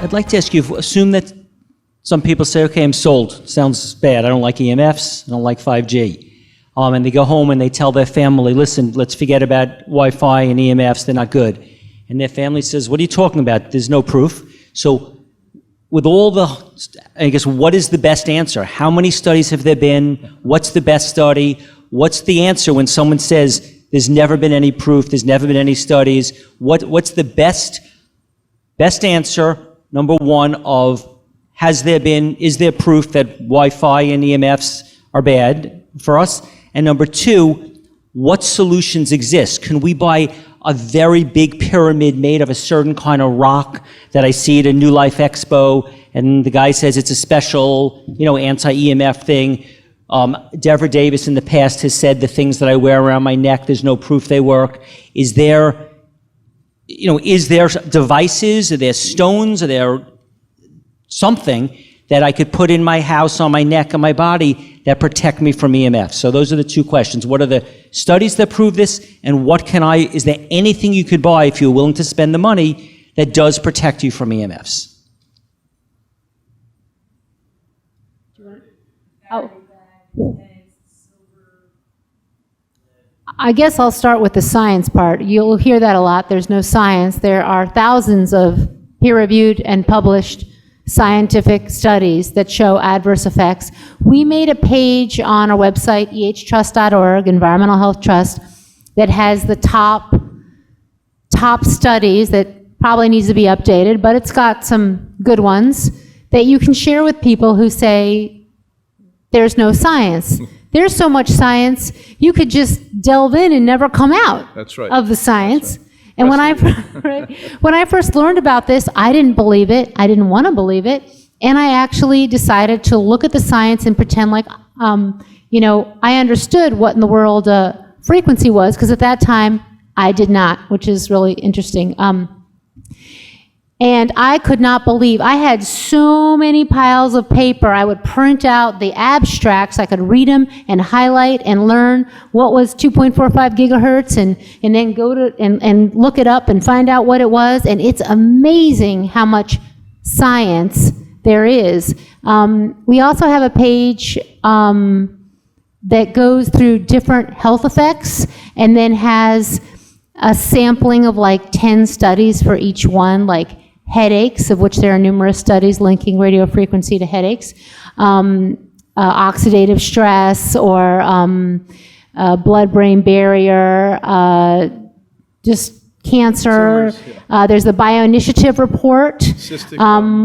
I'd like to ask you, assume that some people say, okay, I'm sold. Sounds bad. I don't like EMFs. I don't like 5G. And they go home and they tell their family, listen, let's forget about Wi-Fi and EMFs. They're not good. And their family says, what are you talking about? There's no proof. So with all the, I guess, what is the best answer? How many studies have there been? What's the best study? What's the answer when someone says there's never been any proof, there's never been any studies? What's the best answer, number one, of is there proof that Wi-Fi and EMFs are bad for us? And number two, what solutions exist? Can we buy a very big pyramid made of a certain kind of rock that I see at a New Life Expo, and the guy says it's a special, anti-EMF thing? Deborah Davis in the past has said the things that I wear around my neck, there's no proof they work. Is there devices, are there stones, are there something that I could put in my house, on my neck, on my body that protect me from EMF? So those are the two questions. What are the studies that prove this, and is there anything you could buy if you're willing to spend the money that does protect you from EMFs? Oh. I guess I'll start with the science part. You'll hear that a lot. There's no science. There are thousands of peer-reviewed and published scientific studies that show adverse effects. We made a page on our website, ehtrust.org, Environmental Health Trust, that has the top studies that probably needs to be updated, but it's got some good ones that you can share with people who say there's no science. There's so much science, you could just delve in and never come out of the science. Right. And when I first learned about this, I didn't believe it. I didn't want to believe it. And I actually decided to look at the science and pretend like, I understood what in the world frequency was, because at that time I did not, which is really interesting. And I could not believe, I had so many piles of paper. I would print out the abstracts. I could read them and highlight and learn what was 2.45 gigahertz and then go to and look it up and find out what it was. And it's amazing how much science there is. We also have a page that goes through different health effects and then has a sampling of like 10 studies for each one, like headaches, of which there are numerous studies linking radio frequency to headaches, oxidative stress, or blood-brain barrier, just cancer. There's the Bioinitiative report,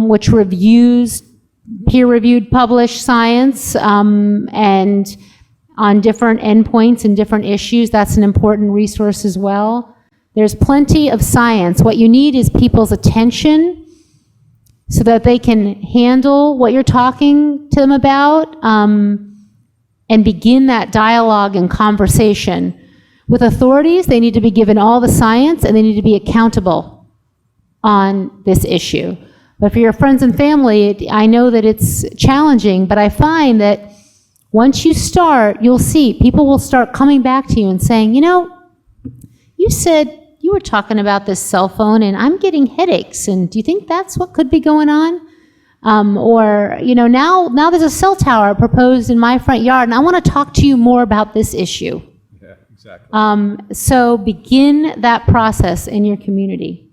which reviews peer-reviewed published science and on different endpoints and different issues. That's an important resource as well. There's plenty of science. What you need is people's attention so that they can handle what you're talking to them about and begin that dialogue and conversation. With authorities, they need to be given all the science and they need to be accountable on this issue. But for your friends and family, I know that it's challenging, but I find that once you start, you'll see people will start coming back to you and saying, you said you were talking about this cell phone and I'm getting headaches, and do you think that's what could be going on? Now there's a cell tower proposed in my front yard and I want to talk to you more about this issue. Yeah, exactly. So begin that process in your community.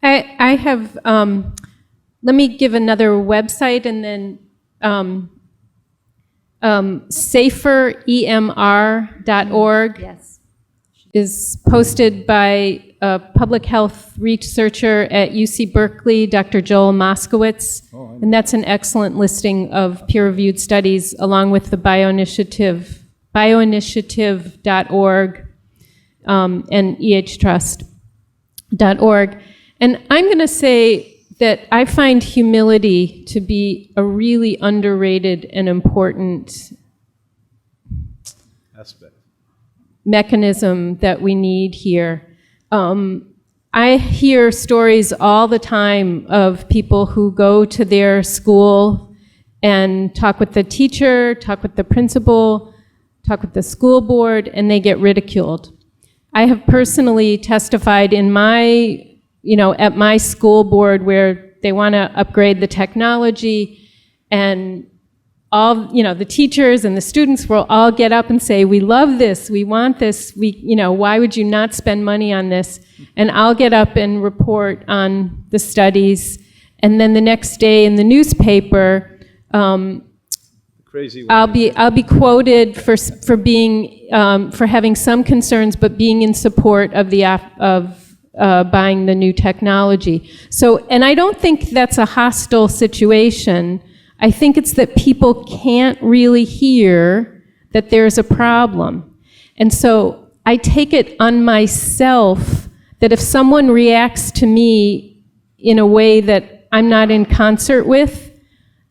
I have, let me give another website and then saferemr.org. Yes. Is posted by a public health researcher at UC Berkeley, Dr. Joel Moskowitz, and that's an excellent listing of peer-reviewed studies along with the bioinitiative.org and ehtrust.org. And I'm going to say that I find humility to be a really underrated and important aspect. Mechanism that we need here. I hear stories all the time of people who go to their school and talk with the teacher, talk with the principal, talk with the school board, and they get ridiculed. I have personally testified in my at my school board where they want to upgrade the technology, and all, the teachers and the students will all get up and say, we love this, we want this, why would you not spend money on this? And I'll get up and report on the studies, and then the next day in the newspaper, Crazy. I'll be quoted for being for having some concerns, but being in support of buying the new technology. So, and I don't think that's a hostile situation. I think it's that people can't really hear that there's a problem. And so I take it on myself that if someone reacts to me in a way that I'm not in concert with,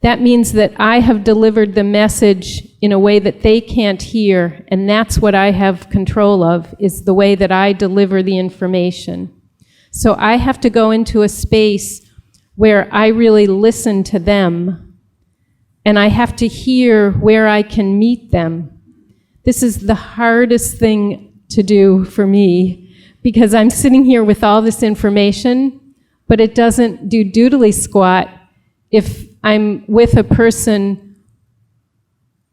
that means that I have delivered the message in a way that they can't hear, and that's what I have control of, is the way that I deliver the information. So I have to go into a space where I really listen to them, and I have to hear where I can meet them. This is the hardest thing to do for me, because I'm sitting here with all this information, but it doesn't do doodly squat if I'm with a person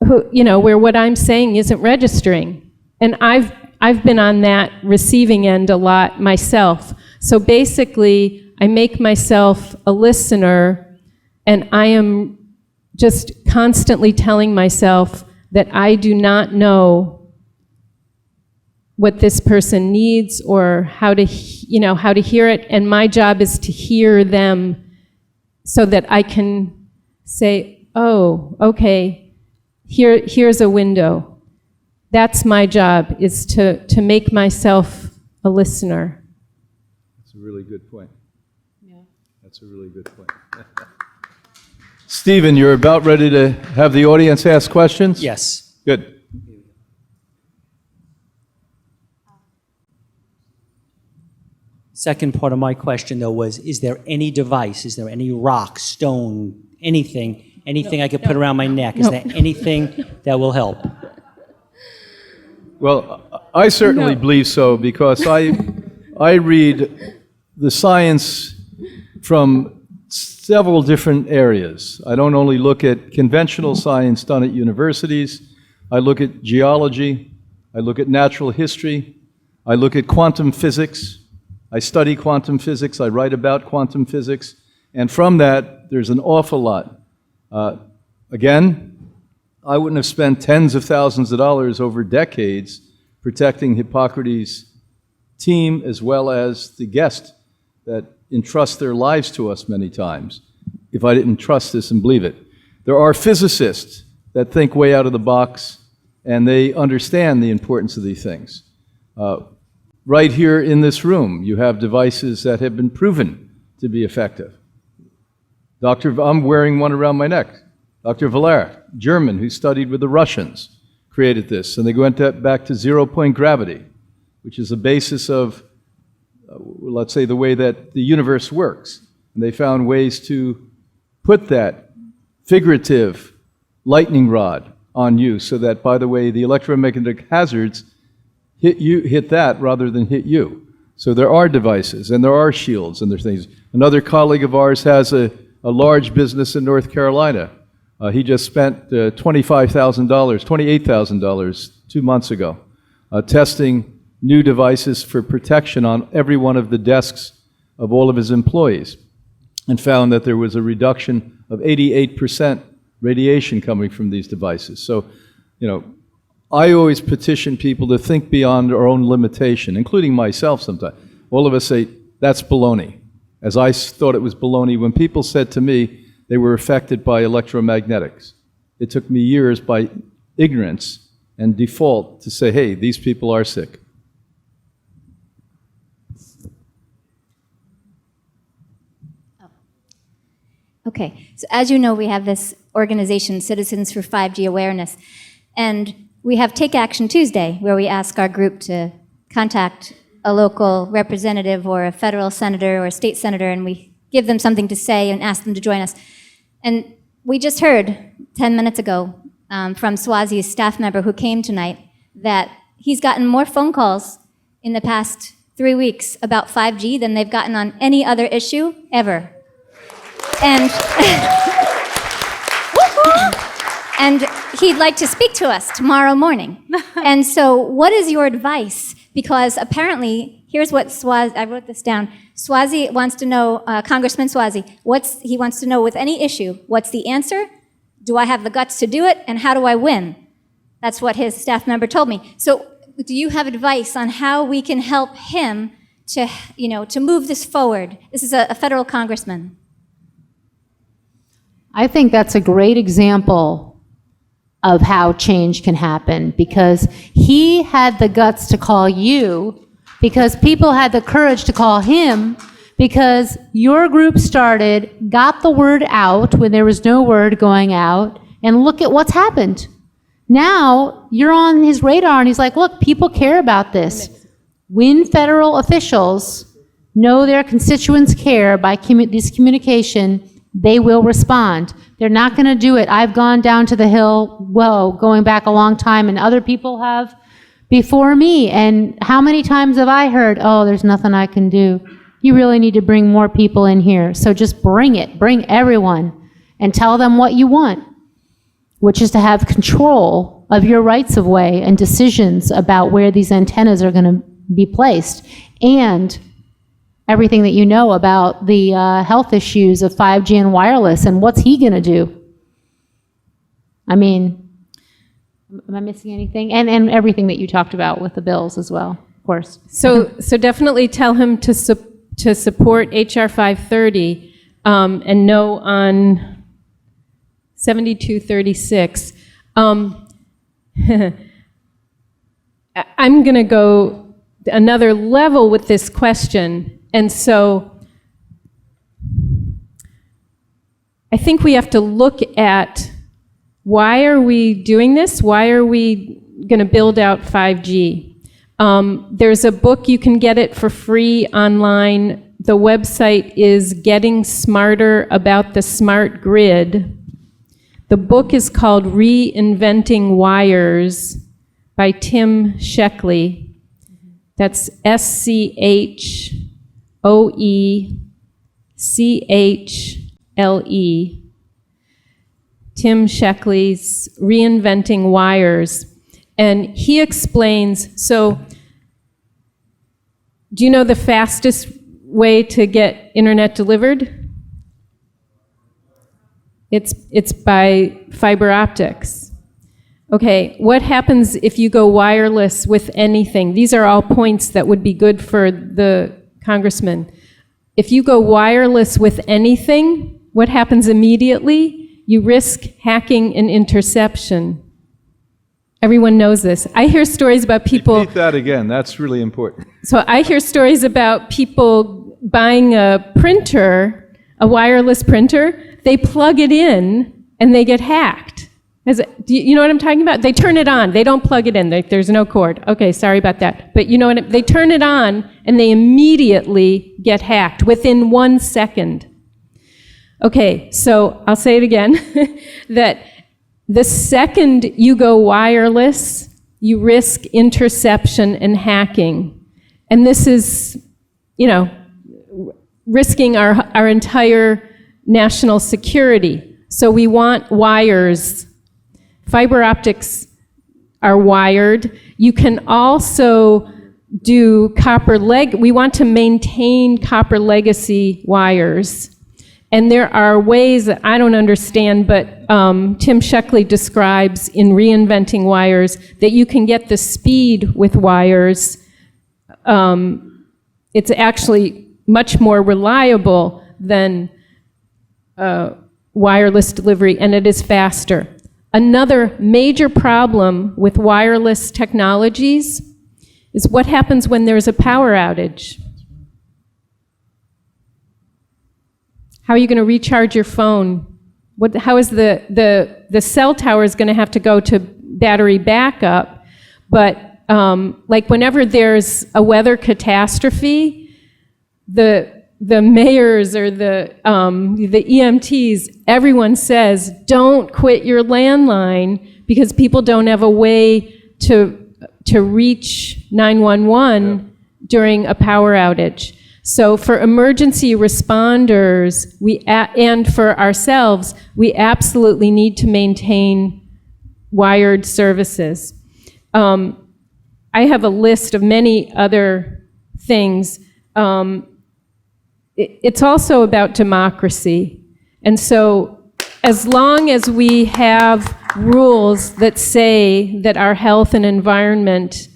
who, where what I'm saying isn't registering. And I've been on that receiving end a lot myself. So basically, I make myself a listener, and I am just constantly telling myself that I do not know what this person needs or how to hear it, and my job is to hear them so that I can say, oh, okay, here's a window. That's my job, is to make myself a listener. That's a really good point. Yeah. That's a really good point. Stephen, you're about ready to have the audience ask questions? Yes. Good. Second part of my question, though, was, is there any device, is there any rock, stone, anything I could put around my neck? Is there anything that will help? Well, I certainly believe so, because I read the science from several different areas. I don't only look at conventional science done at universities. I look at geology. I look at natural history. I look at quantum physics. I study quantum physics. I write about quantum physics. And from that, there's an awful lot. Again, I wouldn't have spent tens of thousands of dollars over decades protecting Hippocrates' team, as well as the guest that entrust their lives to us many times, if I didn't trust this and believe it. There are physicists that think way out of the box, and they understand the importance of these things. Right here in this room, you have devices that have been proven to be effective. I'm wearing one around my neck. Dr. Valer, German, who studied with the Russians, created this, and they went back to zero-point gravity, which is the basis of, let's say, the way that the universe works. And they found ways to put that figurative lightning rod on you, so that, by the way, the electromagnetic hazards hit that rather than hit you. So there are devices, and there are shields, and there's things. Another colleague of ours has a large business in North Carolina. He just spent $28,000 2 months ago testing new devices for protection on every one of the desks of all of his employees, and found that there was a reduction of 88% radiation coming from these devices. So, I always petition people to think beyond our own limitation, including myself sometimes. All of us say, that's baloney. As I thought it was baloney when people said to me they were affected by electromagnetics. It took me years by ignorance and default to say, hey, these people are sick. Okay, so as you know, we have this organization, Citizens for 5G Awareness, and we have Take Action Tuesday, where we ask our group to contact a local representative or a federal senator or a state senator, and we give them something to say and ask them to join us. And we just heard 10 minutes ago from Swazi's staff member who came tonight that he's gotten more phone calls in the past 3 weeks about 5G than they've gotten on any other issue ever. And, and he'd like to speak to us tomorrow morning. And so what is your advice? Because apparently, here's what Swazi, I wrote this down. Swazi wants to know, Congressman Swazi, he wants to know with any issue, what's the answer? Do I have the guts to do it? And how do I win? That's what his staff member told me. So do you have advice on how we can help him to, to move this forward? This is a federal congressman. I think that's a great example of how change can happen, because he had the guts to call you, because people had the courage to call him, because your group started, got the word out when there was no word going out, and look at what's happened. Now you're on his radar, and he's like, look, people care about this. When federal officials know their constituents care by this communication, they will respond. They're not going to do it. I've gone down to the Hill, going back a long time, and other people have before me. And how many times have I heard, oh, there's nothing I can do. You really need to bring more people in here. So just bring it. Bring everyone and tell them what you want, which is to have control of your rights of way and decisions about where these antennas are going to be placed, and everything that you know about the health issues of 5G and wireless, and what's he going to do? I mean, am I missing anything? And everything that you talked about with the bills as well, of course. So definitely tell him to support HR 530 and no on 7236. I'm going to go another level with this question. And so I think we have to look at, why are we doing this? Why are we going to build out 5G? There's a book, you can get it for free online. The website is Getting Smarter About the Smart Grid. The book is called Reinventing Wires by Tim Sheckley. That's SCHOECHLE. Tim Sheckley's Reinventing Wires. And he explains, so do you know the fastest way to get internet delivered? It's by fiber optics. Okay, what happens if you go wireless with anything? These are all points that would be good for the congressman. If you go wireless with anything, what happens immediately? You risk hacking and interception. Everyone knows this. I hear stories about people... Repeat that again. That's really important. So I hear stories about people buying a printer, a wireless printer. They plug it in, and they get hacked. Do you know what I'm talking about? They turn it on. They don't plug it in. There's no cord. Okay, sorry about that. But you know what? They turn it on, and they immediately get hacked within 1 second. Okay, so I'll say it again, that the second you go wireless, you risk interception and hacking. And this is, risking our entire national security. So we want wires. Fiber optics are wired. You can also do we want to maintain copper legacy wires. And there are ways that I don't understand, but Tim Sheckley describes in Reinventing Wires that you can get the speed with wires. It's actually much more reliable than wireless delivery, and it is faster. Another major problem with wireless technologies is what happens when there's a power outage. How are you going to recharge your phone? How is the cell tower is going to have to go to battery backup? But like whenever there's a weather catastrophe, the mayors or the EMTs, everyone says, don't quit your landline because people don't have a way to reach 911 during a power outage. So for emergency responders, and for ourselves, we absolutely need to maintain wired services. I have a list of many other things. It's also about democracy. And so as long as we have rules that say that our health and environment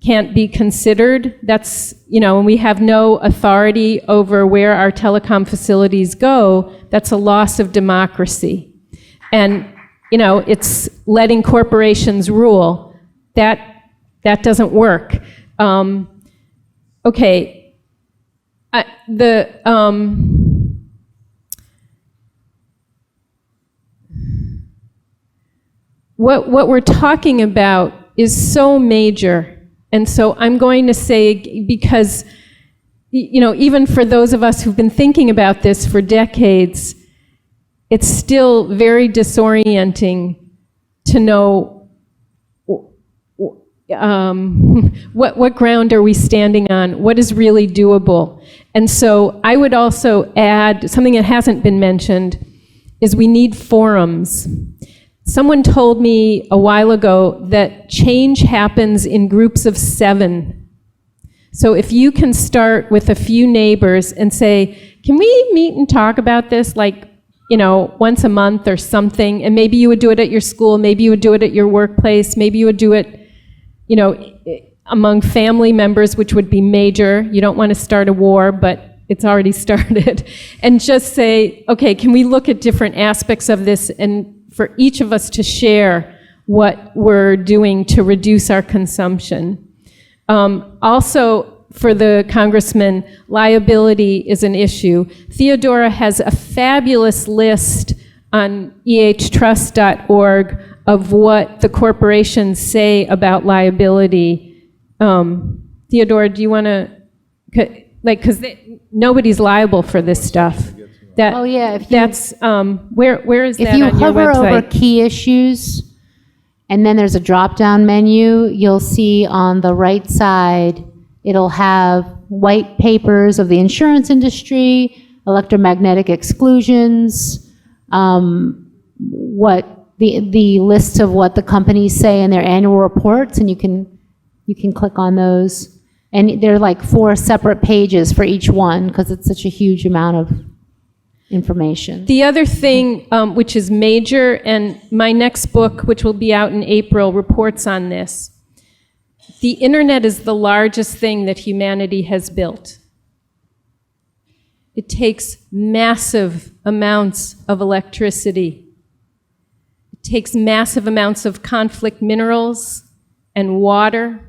can't be considered, that's, and we have no authority over where our telecom facilities go, that's a loss of democracy. And, it's letting corporations rule. That doesn't work. Okay. What we're talking about is so major. And so I'm going to say, because, even for those of us who've been thinking about this for decades, it's still very disorienting to know what ground are we standing on, what is really doable. And so I would also add, something that hasn't been mentioned, is we need forums. Someone told me a while ago that change happens in groups of 7. So if you can start with a few neighbors and say, can we meet and talk about this, once a month or something, and maybe you would do it at your school, maybe you would do it at your workplace, maybe you would do it, among family members, which would be major. You don't want to start a war, but it's already started. And just say, okay, can we look at different aspects of this, and for each of us to share what we're doing to reduce our consumption. Also, for the congressman, liability is an issue. Theodora has a fabulous list on ehtrust.org of what the corporations say about liability. Theodora, do you want to, because nobody's liable for this stuff. Oh, yeah. Where is that on your website? If you hover over key issues, and then there's a drop-down menu, you'll see on the right side, it'll have white papers of the insurance industry, electromagnetic exclusions, what the list of what the companies say in their annual reports, and you can click on those. And there are like 4 separate pages for each one, because it's such a huge amount of information. The other thing, which is major, and my next book, which will be out in April, reports on this. The internet is the largest thing that humanity has built. It takes massive amounts of electricity. It takes massive amounts of conflict minerals and water.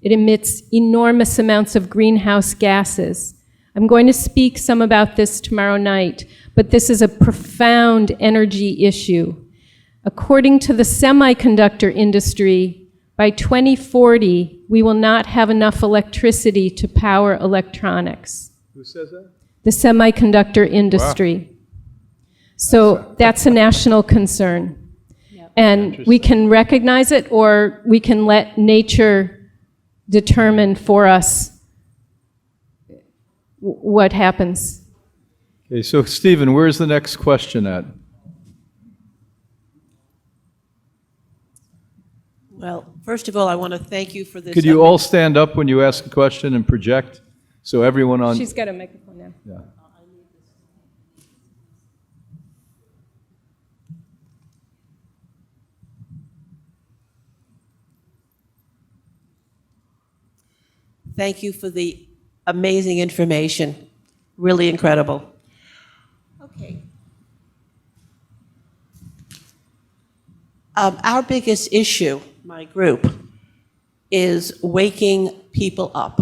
It emits enormous amounts of greenhouse gases. I'm going to speak some about this tomorrow night, but this is a profound energy issue. According to the semiconductor industry, by 2040, we will not have enough electricity to power electronics. Who says that? The semiconductor industry. Wow. So that's a national concern. Yep. And we can recognize it, or we can let nature determine for us what happens. Okay, so Stephen, where's the next question at? Well, first of all, I want to thank you for this. Could you all stand up when you ask a question and project? So everyone on... She's got a microphone now. Yeah. Thank you for the amazing information. Really incredible. Okay. Our biggest issue, my group, is waking people up.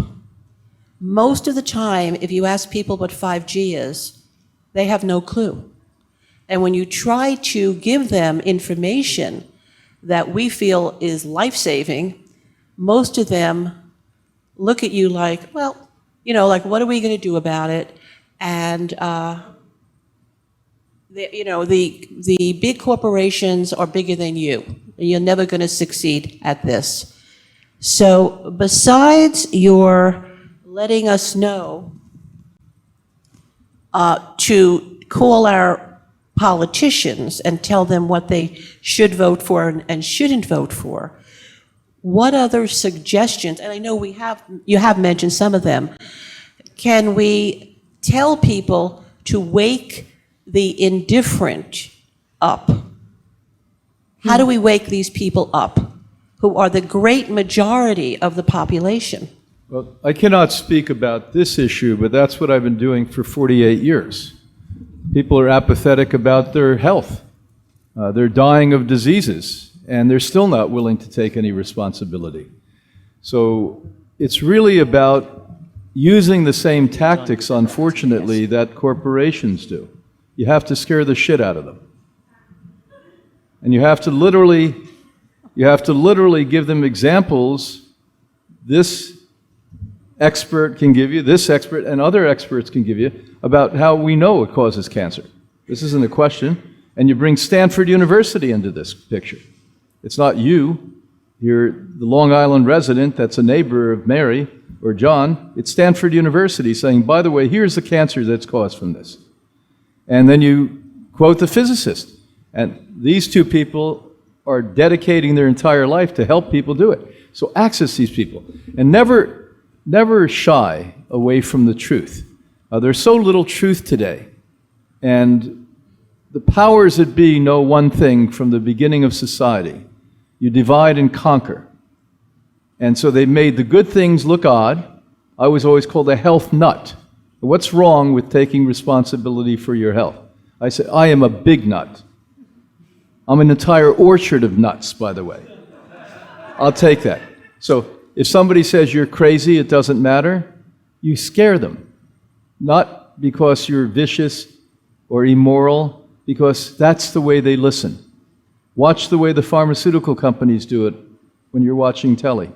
Most of the time, if you ask people what 5G is, they have no clue. And when you try to give them information that we feel is life-saving, most of them look at you like, well, like, what are we going to do about it? And, the big corporations are bigger than you. And you're never going to succeed at this. So besides your letting us know to call our politicians and tell them what they should vote for and shouldn't vote for, what other suggestions, and I know you have mentioned some of them, can we tell people to wake the indifferent up? How do we wake these people up, who are the great majority of the population? Well, I cannot speak about this issue, but that's what I've been doing for 48 years. People are apathetic about their health. They're dying of diseases, and they're still not willing to take any responsibility. So it's really about using the same tactics, unfortunately, that corporations do. You have to scare the shit out of them. And you have to literally give them examples this expert can give you, this expert and other experts can give you about how we know it causes cancer. This isn't a question. And you bring Stanford University into this picture. It's not you. You're the Long Island resident that's a neighbor of Mary or John. It's Stanford University saying, by the way, here's the cancer that's caused from this. And then you quote the physicist. And these two people are dedicating their entire life to help people do it. So access these people. And never shy away from the truth. There's so little truth today. And the powers that be know one thing from the beginning of society. You divide and conquer. And so they made the good things look odd. I was always called a health nut. What's wrong with taking responsibility for your health? I said, I am a big nut. I'm an entire orchard of nuts, by the way. I'll take that. So if somebody says you're crazy, it doesn't matter, you scare them. Not because you're vicious or immoral, because that's the way they listen. Watch the way the pharmaceutical companies do it when you're watching telly.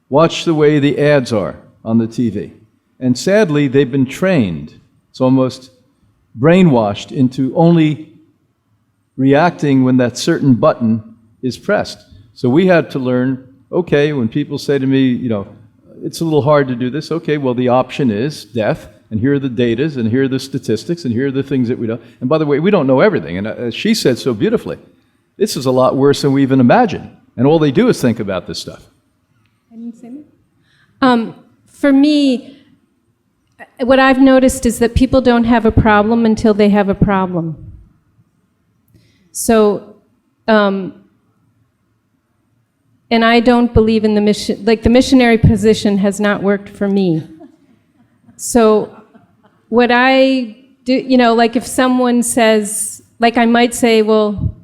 Watch the way the ads are on the TV. And sadly, they've been trained. It's almost brainwashed into only reacting when that certain button is pressed. So we had to learn, okay, when people say to me, you know, it's a little hard to do this, okay, well, the option is death, and here are the datas, and here are the statistics, and here are the things that we know. And by the way, we don't know everything. And as she said so beautifully, this is a lot worse than we even imagined. And all they do is think about this stuff. I didn't say that. For me, what I've noticed is that people don't have a problem until they have a problem. So, and I don't believe in the mission, like the missionary position has not worked for me. So what I do, you know, like if someone says, like I might say, well,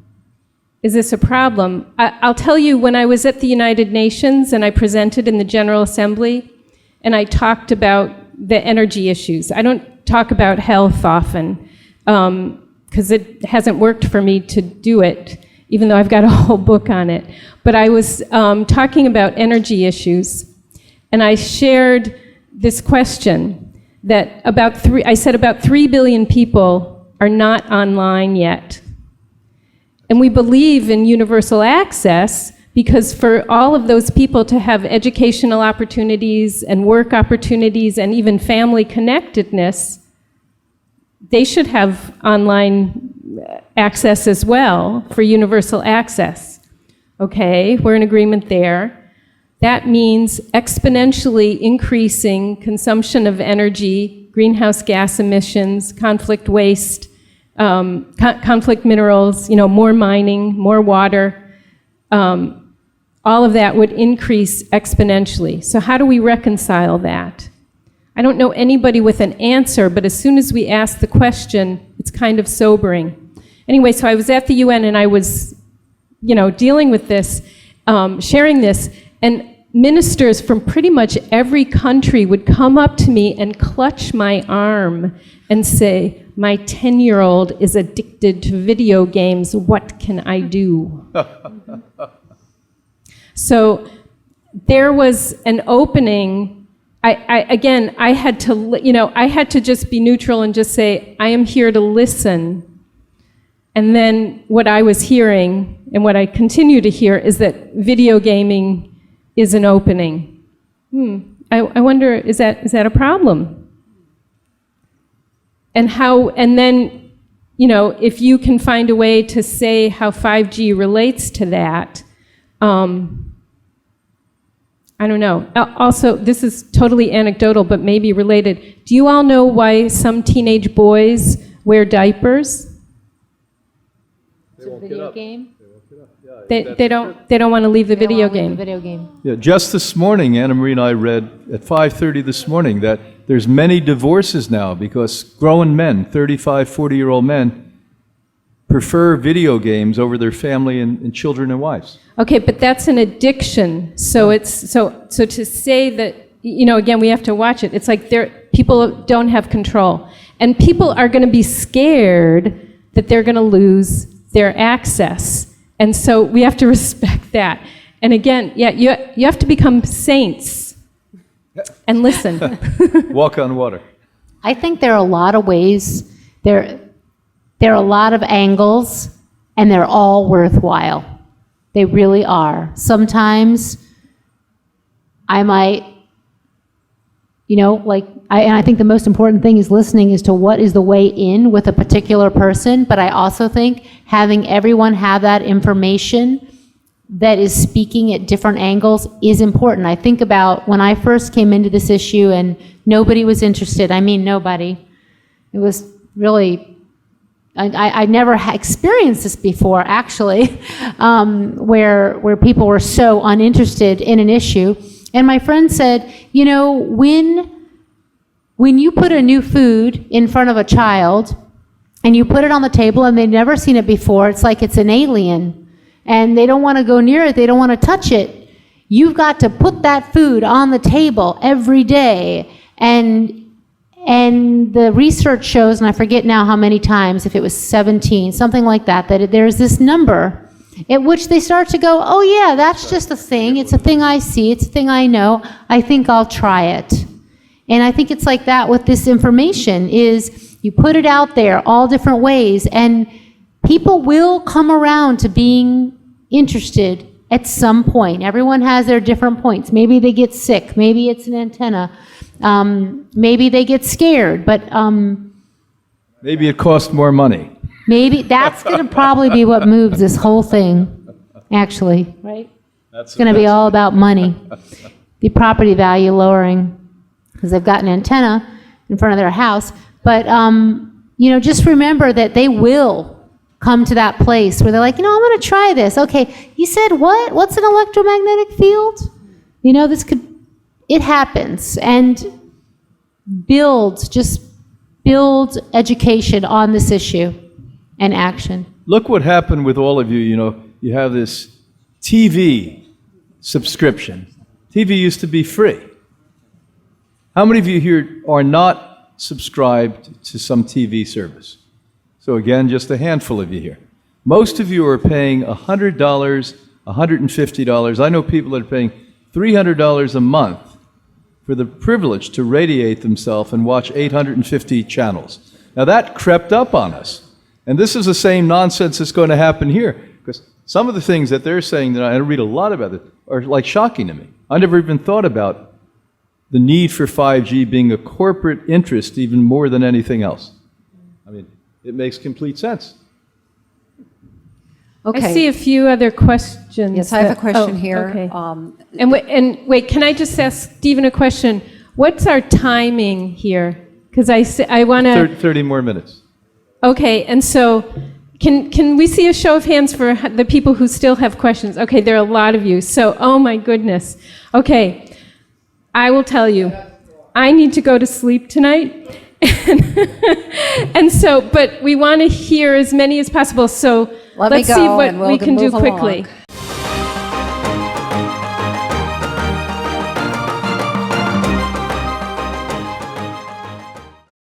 is this a problem? I'll tell you, when I was at the United Nations and I presented in the General Assembly and I talked about the energy issues. I don't talk about health often because it hasn't worked for me to do it, even though I've got a whole book on it. But I was talking about energy issues, and I shared this question that I said about 3 billion people are not online yet. And we believe in universal access because for all of those people to have educational opportunities and work opportunities and even family connectedness, they should have online access as well for universal access. Okay, we're in agreement there. That means exponentially increasing consumption of energy, greenhouse gas emissions, conflict waste, conflict minerals, you know, more mining, more water. All of that would increase exponentially. So how do we reconcile that? I don't know anybody with an answer, but as soon as we ask the question, it's kind of sobering. Anyway, so I was at the UN and I was, you know, dealing with this, sharing this, and ministers from pretty much every country would come up to me and clutch my arm and say, my 10-year-old is addicted to video games, what can I do? So there was an opening. I had to, you know, I had to just be neutral and just say, I am here to listen. And then what I was hearing, and what I continue to hear, is that video gaming is an opening. I wonder, is that a problem? And then, if you can find a way to say how 5G relates to that, I don't know. Also, this is totally anecdotal, but maybe related. Do you all know why some teenage boys wear diapers? They won't get Video up. game? They don't want to leave the video game. Video game. Yeah, just this morning, Anna Marie and I read at 5:30 this morning that there's many divorces now because grown men, 35, 40-year-old men, prefer video games over their family and children and wives. Okay, but that's an addiction. So so to say that, again, we have to watch it. It's like people don't have control. And people are going to be scared that they're going to lose their access. And so we have to respect that. And again, you have to become saints and listen. Walk on water. I think there are a lot of ways, there are a lot of angles, and they're all worthwhile. They really are. Sometimes I might, and I think the most important thing is listening as to what is the way in with a particular person, but I also think having everyone have that information that is speaking at different angles is important. I think about when I first came into this issue and nobody was interested. I mean, nobody. It was really, I never experienced this before, actually, where people were so uninterested in an issue. And my friend said, when you put a new food in front of a child and you put it on the table and they've never seen it before, it's like it's an alien. And they don't want to go near it, they don't want to touch it. You've got to put that food on the table every day. And the research shows, and I forget now how many times, if it was 17, something like that, that there's this number at which they start to go, oh yeah, that's just a thing. It's a thing I see. It's a thing I know. I think I'll try it. And I think it's like that with this information, is you put it out there all different ways, and people will come around to being interested at some point. Everyone has their different points. Maybe they get sick. Maybe it's an antenna. Maybe they get scared, but Maybe it costs more money. maybe that's going to probably be what moves this whole thing, actually, right? It's going to be all about money. The property value lowering because they've got an antenna in front of their house. But, just remember that they will come to that place where they're like, I'm going to try this. Okay, you said what? What's an electromagnetic field? It happens. And build education on this issue and action. Look what happened with all of you. You have this TV subscription. TV used to be free. How many of you here are not subscribed to some TV service? So again, just a handful of you here. Most of you are paying $100, $150. I know people that are paying $300 a month for the privilege to radiate themselves and watch 850 channels. Now that crept up on us. And this is the same nonsense that's going to happen here. Because some of the things that they're saying, that I read a lot about it, are like shocking to me. I never even thought about the need for 5G being a corporate interest even more than anything else. I mean, it makes complete sense. Okay. I see a few other questions. Yes, I have a question here. Okay. And wait, can I just ask Stephen a question? What's our timing here? Because I want to... 30 more minutes. Okay, and so can we see a show of hands for the people who still have questions? Okay, there are a lot of you. So, oh my goodness. Okay, I will tell you, I need to go to sleep tonight. And so, but we want to hear as many as possible. So let's see what we can do quickly.